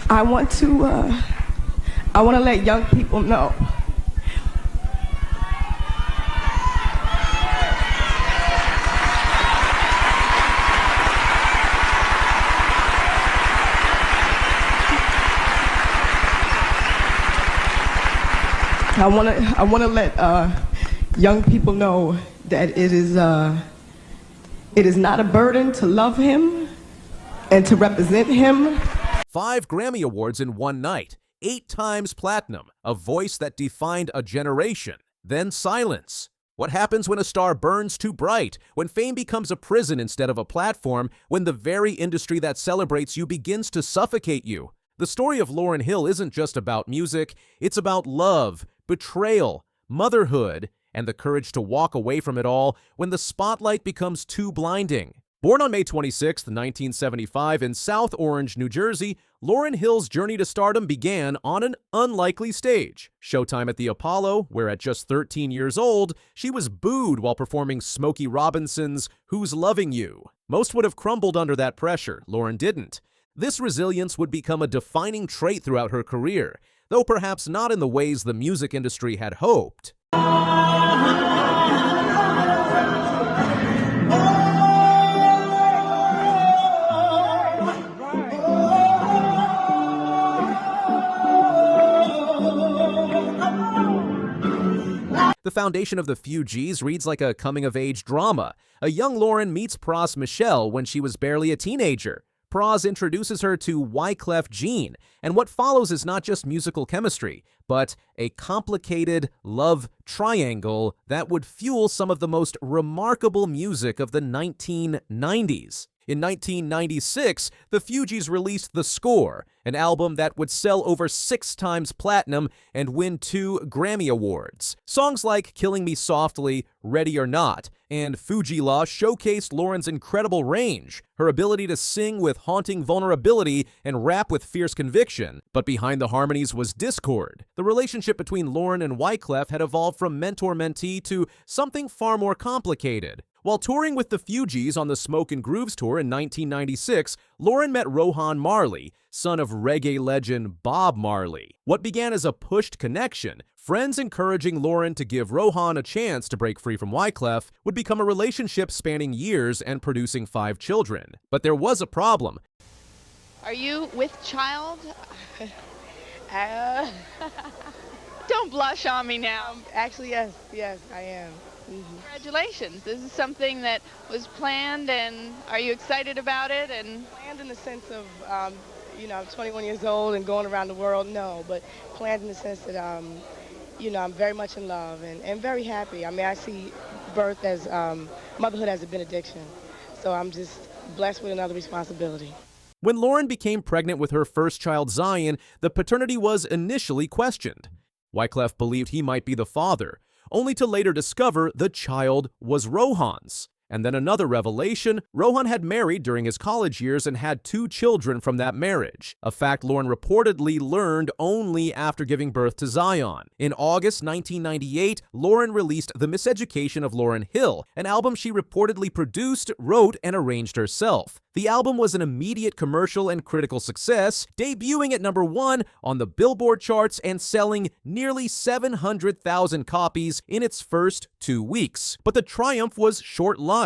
I want to let young people know I want to let young people know that it is not a burden to love him and to represent him. 5 Grammy Awards in one night, 8 times platinum, a voice that defined a generation, then silence. What happens when a star burns too bright, when fame becomes a prison instead of a platform, when the very industry that celebrates you begins to suffocate you? The story of Lauryn Hill isn't just about music, it's about love, betrayal, motherhood, and the courage to walk away from it all when the spotlight becomes too blinding. Born on May 26, 1975 in South Orange, New Jersey, Lauryn Hill's journey to stardom began on an unlikely stage. Showtime at the Apollo, where at just 13 years old, she was booed while performing Smokey Robinson's Who's Loving You. Most would have crumbled under that pressure. Lauryn didn't. This resilience would become a defining trait throughout her career, though perhaps not in the ways the music industry had hoped. The foundation of the Fugees reads like a coming-of-age drama. A young Lauryn meets Pras Michelle when she was barely a teenager. Pras introduces her to Wyclef Jean, and what follows is not just musical chemistry, but a complicated love triangle that would fuel some of the most remarkable music of the 1990s. In 1996, the Fugees released The Score, an album that would sell over 6 times platinum and win 2 Grammy Awards. Songs like Killing Me Softly, Ready or Not, and Fugeela showcased Lauryn's incredible range, her ability to sing with haunting vulnerability and rap with fierce conviction. But behind the harmonies was discord. The relationship between Lauryn and Wyclef had evolved from mentor-mentee to something far more complicated. While touring with the Fugees on the Smoke and Grooves tour in 1996, Lauryn met Rohan Marley, son of reggae legend Bob Marley. What began as a pushed connection, friends encouraging Lauryn to give Rohan a chance to break free from Wyclef, would become a relationship spanning years and producing 5 children. But there was a problem. Are you with child? Don't blush on me now. Actually, yes, I am. Congratulations. This is something that was planned, and are you excited about it? And planned in the sense of, I'm 21 years old and going around the world, no, but planned in the sense that, I'm very much in love and very happy. I mean, I see birth as, motherhood as a benediction. So I'm just blessed with another responsibility. When Lauryn became pregnant with her first child, Zion, the paternity was initially questioned. Wyclef believed he might be the father, only to later discover the child was Rohan's. And then another revelation, Rohan had married during his college years and had 2 children from that marriage, a fact Lauryn reportedly learned only after giving birth to Zion. In August 1998, Lauryn released The Miseducation of Lauryn Hill, an album she reportedly produced, wrote, and arranged herself. The album was an immediate commercial and critical success, debuting at #1 on the Billboard charts and selling nearly 700,000 copies in its first 2 weeks. But the triumph was short-lived.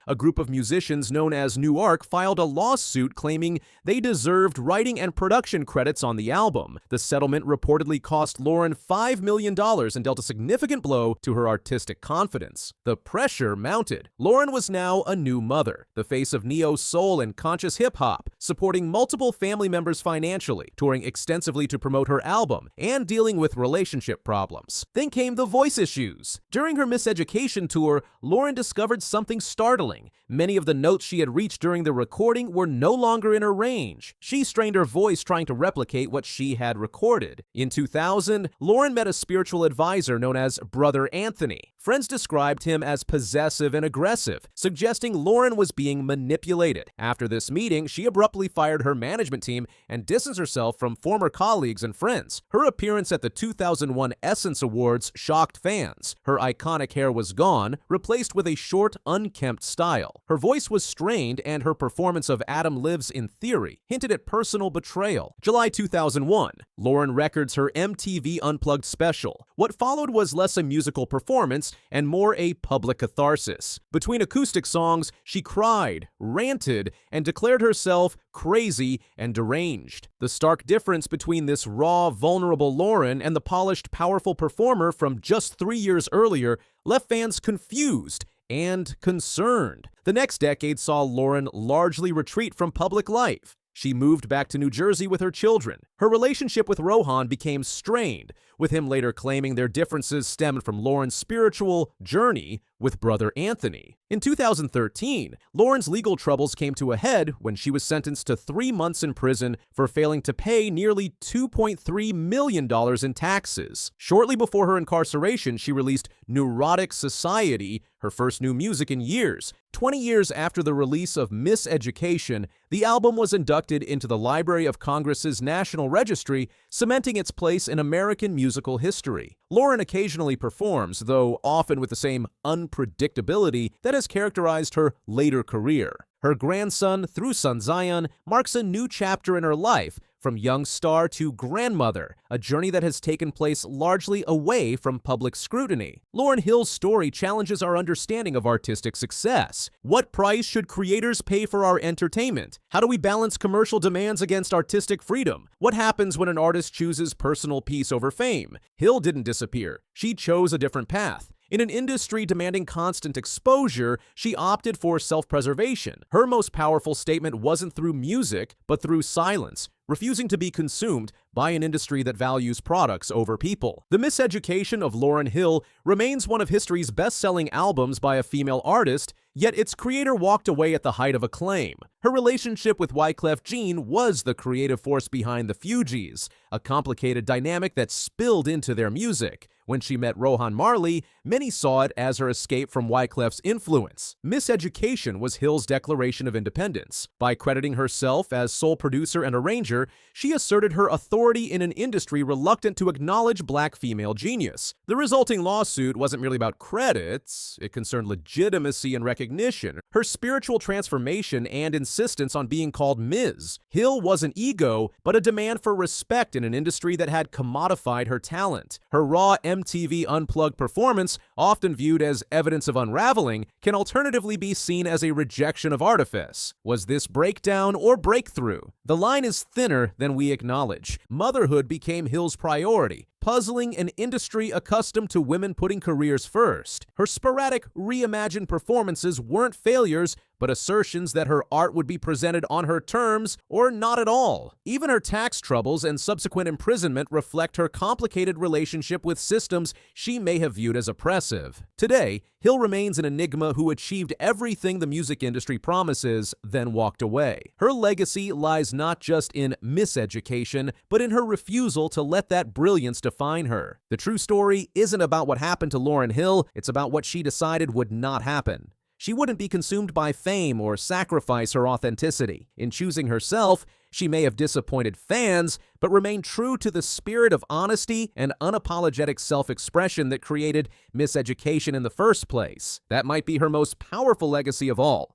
A group of musicians known as Meteoric filed a lawsuit claiming they deserved writing and production credits on the album. The settlement reportedly cost Lauryn $5 million and dealt a significant blow to her artistic confidence. The pressure mounted. Lauryn was now a new mother, the face of neo-soul and conscious hip-hop, supporting multiple family members financially, touring extensively to promote her album, and dealing with relationship problems. Then came the voice issues. During her Miseducation tour, Lauryn discovered something startling. Many of the notes she had reached during the recording were no longer in her range. She strained her voice trying to replicate what she had recorded. In 2000, Lauryn met a spiritual advisor known as Brother Anthony. Friends described him as possessive and aggressive, suggesting Lauryn was being manipulated. After this meeting, she abruptly fired her management team and distanced herself from former colleagues and friends. Her appearance at the 2001 Essence Awards shocked fans. Her iconic hair was gone, replaced with a short, unkempt unkempt style. Her voice was strained, and her performance of Adam Lives in Theory hinted at personal betrayal. July 2001, Lauryn records her MTV Unplugged special. What followed was less a musical performance and more a public catharsis. Between acoustic songs, she cried, ranted, and declared herself crazy and deranged. The stark difference between this raw, vulnerable Lauryn and the polished, powerful performer from just 3 years earlier left fans confused and concerned. The next decade saw Lauryn largely retreat from public life. She moved back to New Jersey with her children. Her relationship with Rohan became strained, with him later claiming their differences stemmed from Lauryn's spiritual journey with brother Anthony. In 2013, Lauryn's legal troubles came to a head when she was sentenced to 3 months in prison for failing to pay nearly $2.3 million in taxes. Shortly before her incarceration, she released Neurotic Society, her first new music in years. 20 years after the release of Miseducation, the album was inducted into the Library of Congress's National Registry, cementing its place in American musical history. Lauryn occasionally performs, though often with the same unpredictability that has characterized her later career. Her grandson, Through Son Zion, marks a new chapter in her life, from young star to grandmother, a journey that has taken place largely away from public scrutiny. Lauryn Hill's story challenges our understanding of artistic success. What price should creators pay for our entertainment? How do we balance commercial demands against artistic freedom? What happens when an artist chooses personal peace over fame? Hill didn't disappear. She chose a different path. In an industry demanding constant exposure, she opted for self-preservation. Her most powerful statement wasn't through music, but through silence, refusing to be consumed by an industry that values products over people. The Miseducation of Lauryn Hill remains one of history's best-selling albums by a female artist, yet its creator walked away at the height of acclaim. Her relationship with Wyclef Jean was the creative force behind the Fugees, a complicated dynamic that spilled into their music. When she met Rohan Marley, many saw it as her escape from Wyclef's influence. Miseducation was Hill's declaration of independence. By crediting herself as sole producer and arranger, she asserted her authority in an industry reluctant to acknowledge black female genius. The resulting lawsuit wasn't merely about credits, it concerned legitimacy and recognition, her spiritual transformation and insistence on being called Ms. Hill wasn't ego, but a demand for respect in an industry that had commodified her talent. Her raw MTV Unplugged performance, often viewed as evidence of unraveling, can alternatively be seen as a rejection of artifice. Was this breakdown or breakthrough? The line is thinner than we acknowledge. Motherhood became Hill's priority, puzzling an industry accustomed to women putting careers first. Her sporadic, reimagined performances weren't failures, but assertions that her art would be presented on her terms or not at all. Even her tax troubles and subsequent imprisonment reflect her complicated relationship with systems she may have viewed as oppressive. Today, Hill remains an enigma who achieved everything the music industry promises, then walked away. Her legacy lies not just in miseducation, but in her refusal to let that brilliance define her. The true story isn't about what happened to Lauryn Hill, it's about what she decided would not happen. She wouldn't be consumed by fame or sacrifice her authenticity. In choosing herself, she may have disappointed fans, but remained true to the spirit of honesty and unapologetic self-expression that created Miseducation in the first place. That might be her most powerful legacy of all.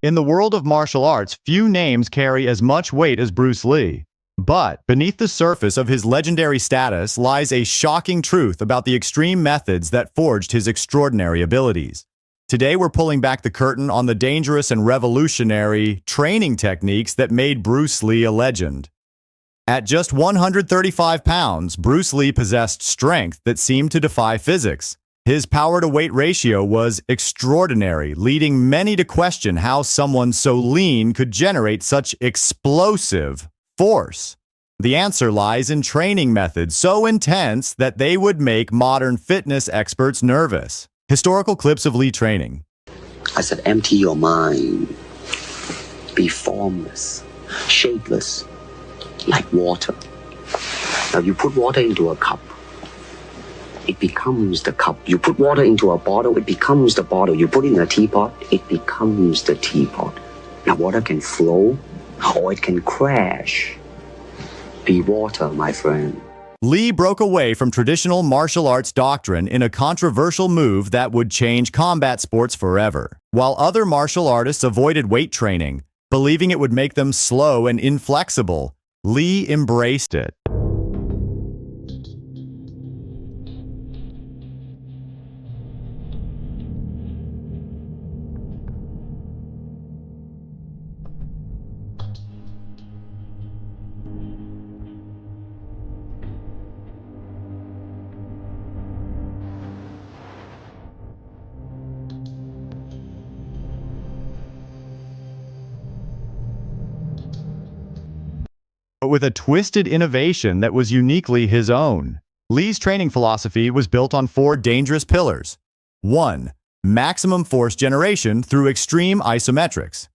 In the world of martial arts, few names carry as much weight as Bruce Lee. But beneath the surface of his legendary status lies a shocking truth about the extreme methods that forged his extraordinary abilities. Today we're pulling back the curtain on the dangerous and revolutionary training techniques that made Bruce Lee a legend. At just 135 pounds, Bruce Lee possessed strength that seemed to defy physics. His power-to-weight ratio was extraordinary, leading many to question how someone so lean could generate such explosive force. The answer lies in training methods so intense that they would make modern fitness experts nervous. Historical clips of Lee training. I said, empty your mind. Be formless, shapeless, like water. Now you put water into a cup, it becomes the cup. You put water into a bottle, it becomes the bottle. You put it in a teapot, it becomes the teapot. Now water can flow or it can crash. Be water, my friend. Lee broke away from traditional martial arts doctrine in a controversial move that would change combat sports forever. While other martial artists avoided weight training, believing it would make them slow and inflexible, Lee embraced it. But with a twisted innovation that was uniquely his own. Lee's training philosophy was built on 4 dangerous pillars. 1. Maximum force generation through extreme isometrics.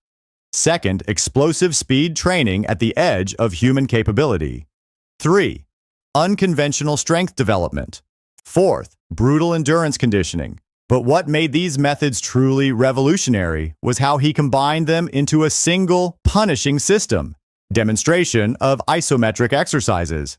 2nd, explosive speed training at the edge of human capability. 3. Unconventional strength development. 4th, brutal endurance conditioning. But what made these methods truly revolutionary was how he combined them into a single, punishing system. Demonstration of isometric exercises.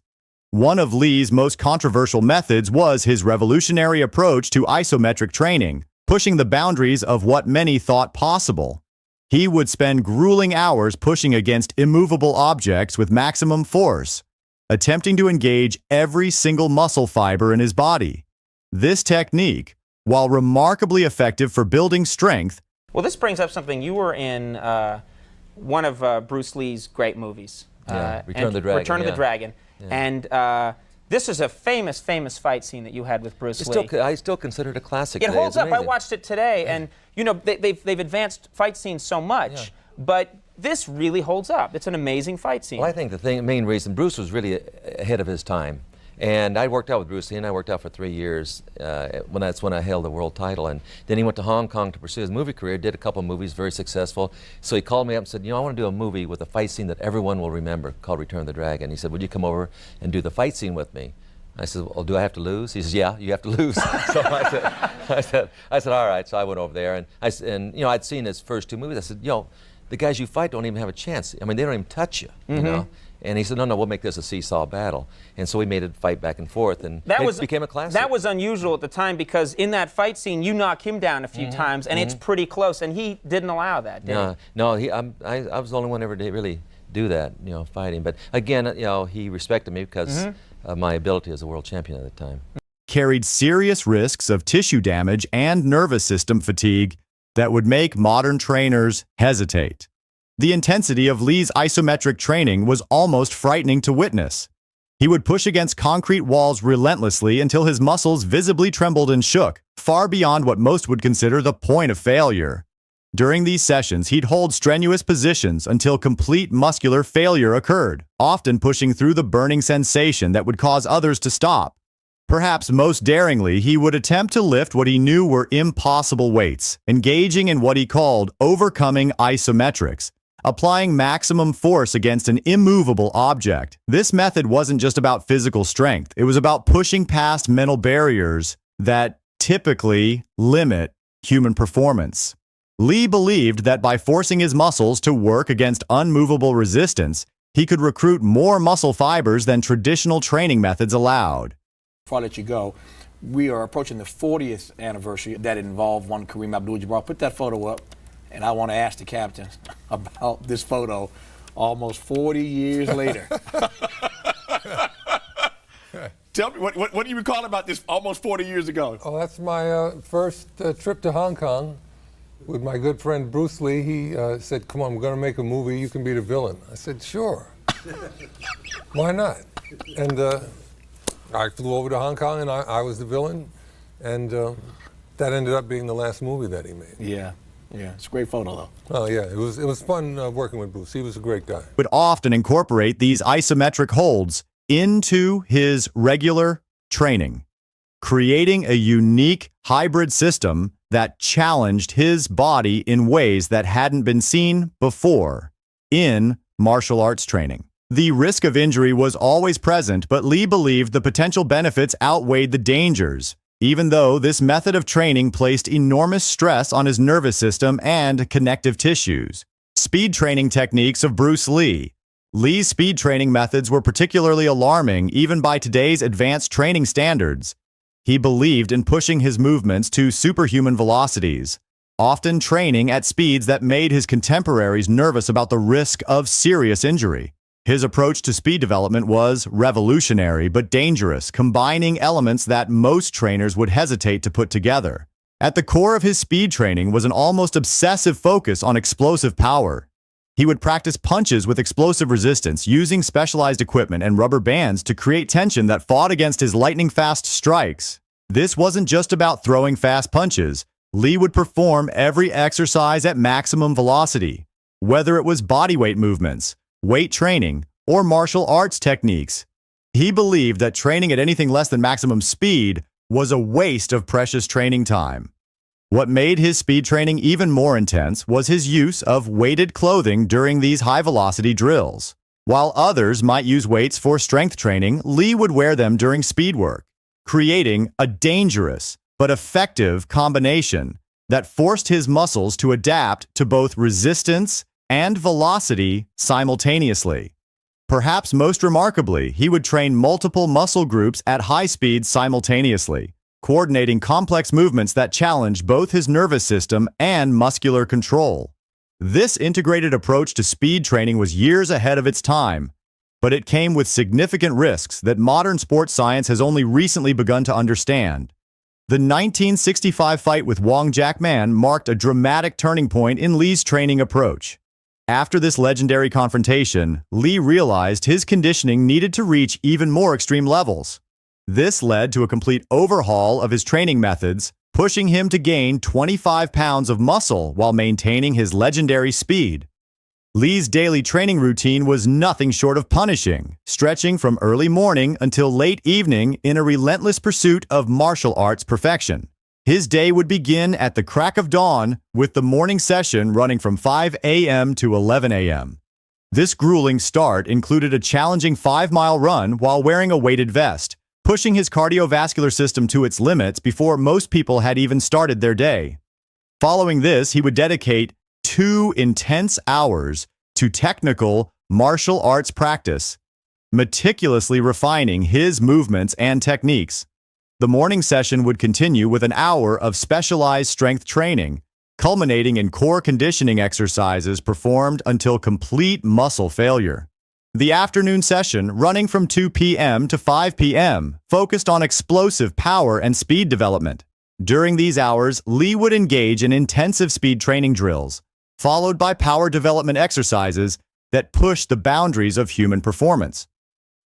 One of Lee's most controversial methods was his revolutionary approach to isometric training, pushing the boundaries of what many thought possible. He would spend grueling hours pushing against immovable objects with maximum force, attempting to engage every single muscle fiber in his body. This technique, while remarkably effective for building strength, well, this brings up something. You were in one of Bruce Lee's great movies. Return of the Dragon. Return of the Dragon. Yeah. And this is a famous, famous fight scene that you had with Bruce Lee. I still consider it a classic. It holds up. I amazing. watched it today, and you know they've advanced fight scenes so much, but this really holds up. It's an amazing fight scene. Well, I think the main reason, Bruce was really ahead of his time. And I worked out with Bruce Lee, and I worked out for 3 years. That's when I held the world title. And then he went to Hong Kong to pursue his movie career, did a couple of movies, very successful. So he called me up and said, you know, I want to do a movie with a fight scene that everyone will remember called Return of the Dragon. He said, would you come over and do the fight scene with me? I said, well, do I have to lose? He says, yeah, you have to lose. So I said, all right. So I went over there, and you know, I'd seen his first 2 movies. I said, you know, the guys you fight don't even have a chance. I mean, they don't even touch you, you know. And he said, no, we'll make this a seesaw battle. And so we made it fight back and forth, and it became a classic. That was unusual at the time, because in that fight scene, you knock him down a few times, and it's pretty close, and he didn't allow that, did he? No, I was the only one ever to really do that, you know, fighting. But again, you know, he respected me because of my ability as a world champion at the time. Carried serious risks of tissue damage and nervous system fatigue that would make modern trainers hesitate. The intensity of Lee's isometric training was almost frightening to witness. He would push against concrete walls relentlessly until his muscles visibly trembled and shook, far beyond what most would consider the point of failure. During these sessions, he'd hold strenuous positions until complete muscular failure occurred, often pushing through the burning sensation that would cause others to stop. Perhaps most daringly, he would attempt to lift what he knew were impossible weights, engaging in what he called overcoming isometrics, applying maximum force against an immovable object. This method wasn't just about physical strength. It was about pushing past mental barriers that typically limit human performance. Lee believed that by forcing his muscles to work against unmovable resistance, he could recruit more muscle fibers than traditional training methods allowed. Before I let you go, we are approaching the 40th anniversary that involved one Kareem Abdul-Jabbar. Put that photo up. And I want to ask the captain about this photo almost 40 years later. Tell me, what do you recall about this almost 40 years ago? Oh, that's my first trip to Hong Kong with my good friend Bruce Lee. He said, come on, we're going to make a movie. You can be the villain. I said, sure. Why not? And I flew over to Hong Kong, and I was the villain. And that ended up being the last movie that he made. Yeah. Yeah, it's a great photo, though. Oh, yeah, it was fun working with Bruce. He was a great guy. Would often incorporate these isometric holds into his regular training, creating a unique hybrid system that challenged his body in ways that hadn't been seen before in martial arts training. The risk of injury was always present, but Lee believed the potential benefits outweighed the dangers, even though this method of training placed enormous stress on his nervous system and connective tissues. Speed training techniques of Bruce Lee. Lee's speed training methods were particularly alarming even by today's advanced training standards. He believed in pushing his movements to superhuman velocities, often training at speeds that made his contemporaries nervous about the risk of serious injury. His approach to speed development was revolutionary but dangerous, combining elements that most trainers would hesitate to put together. At the core of his speed training was an almost obsessive focus on explosive power. He would practice punches with explosive resistance, using specialized equipment and rubber bands to create tension that fought against his lightning-fast strikes. This wasn't just about throwing fast punches. Lee would perform every exercise at maximum velocity, whether it was bodyweight movements, weight training, or martial arts techniques. He believed that training at anything less than maximum speed was a waste of precious training time. What made his speed training even more intense was his use of weighted clothing during these high-velocity drills. While others might use weights for strength training, Lee would wear them during speed work, creating a dangerous but effective combination that forced his muscles to adapt to both resistance and velocity simultaneously. Perhaps most remarkably, he would train multiple muscle groups at high speeds simultaneously, coordinating complex movements that challenged both his nervous system and muscular control. This integrated approach to speed training was years ahead of its time, but it came with significant risks that modern sports science has only recently begun to understand. The 1965 fight with Wong Jack Man marked a dramatic turning point in Lee's training approach. After this legendary confrontation, Lee realized his conditioning needed to reach even more extreme levels. This led to a complete overhaul of his training methods, pushing him to gain 25 pounds of muscle while maintaining his legendary speed. Lee's daily training routine was nothing short of punishing, stretching from early morning until late evening in a relentless pursuit of martial arts perfection. His day would begin at the crack of dawn, with the morning session running from 5 a.m. to 11 a.m. This grueling start included a challenging 5-mile run while wearing a weighted vest, pushing his cardiovascular system to its limits before most people had even started their day. Following this, he would dedicate 2 intense hours to technical martial arts practice, meticulously refining his movements and techniques. The morning session would continue with an hour of specialized strength training, culminating in core conditioning exercises performed until complete muscle failure. The afternoon session, running from 2 p.m. to 5 p.m., focused on explosive power and speed development. During these hours, Lee would engage in intensive speed training drills, followed by power development exercises that pushed the boundaries of human performance.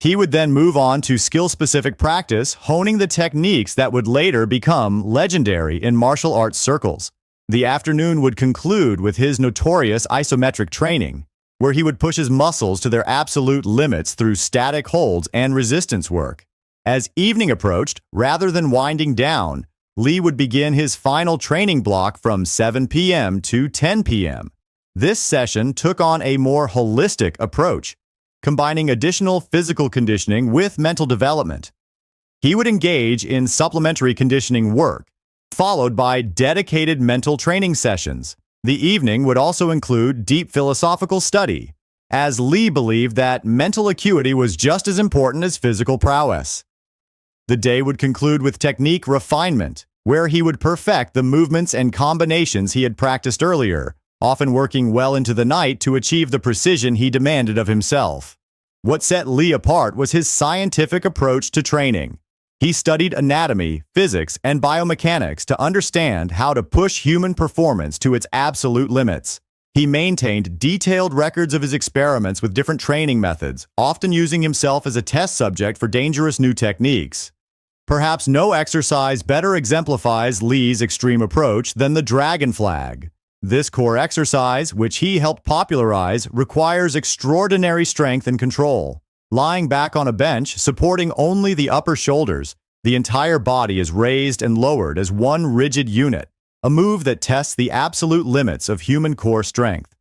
He would then move on to skill-specific practice, honing the techniques that would later become legendary in martial arts circles. The afternoon would conclude with his notorious isometric training, where he would push his muscles to their absolute limits through static holds and resistance work. As evening approached, rather than winding down, Lee would begin his final training block from 7 p.m. to 10 p.m. This session took on a more holistic approach, combining additional physical conditioning with mental development. He would engage in supplementary conditioning work, followed by dedicated mental training sessions. The evening would also include deep philosophical study, as Lee believed that mental acuity was just as important as physical prowess. The day would conclude with technique refinement, where he would perfect the movements and combinations he had practiced earlier, often working well into the night to achieve the precision he demanded of himself. What set Lee apart was his scientific approach to training. He studied anatomy, physics, and biomechanics to understand how to push human performance to its absolute limits. He maintained detailed records of his experiments with different training methods, often using himself as a test subject for dangerous new techniques. Perhaps no exercise better exemplifies Lee's extreme approach than the dragon flag. This core exercise, which he helped popularize, requires extraordinary strength and control. Lying back on a bench, supporting only the upper shoulders, the entire body is raised and lowered as one rigid unit, a move that tests the absolute limits of human core strength.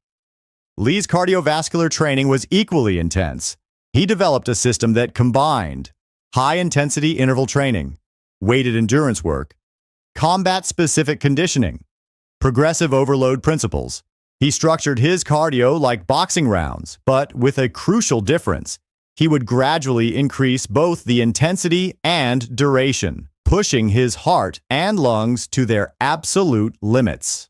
Lee's cardiovascular training was equally intense. He developed a system that combined high-intensity interval training, weighted endurance work, combat-specific conditioning, progressive overload principles. He structured his cardio like boxing rounds, but with a crucial difference. He would gradually increase both the intensity and duration, pushing his heart and lungs to their absolute limits.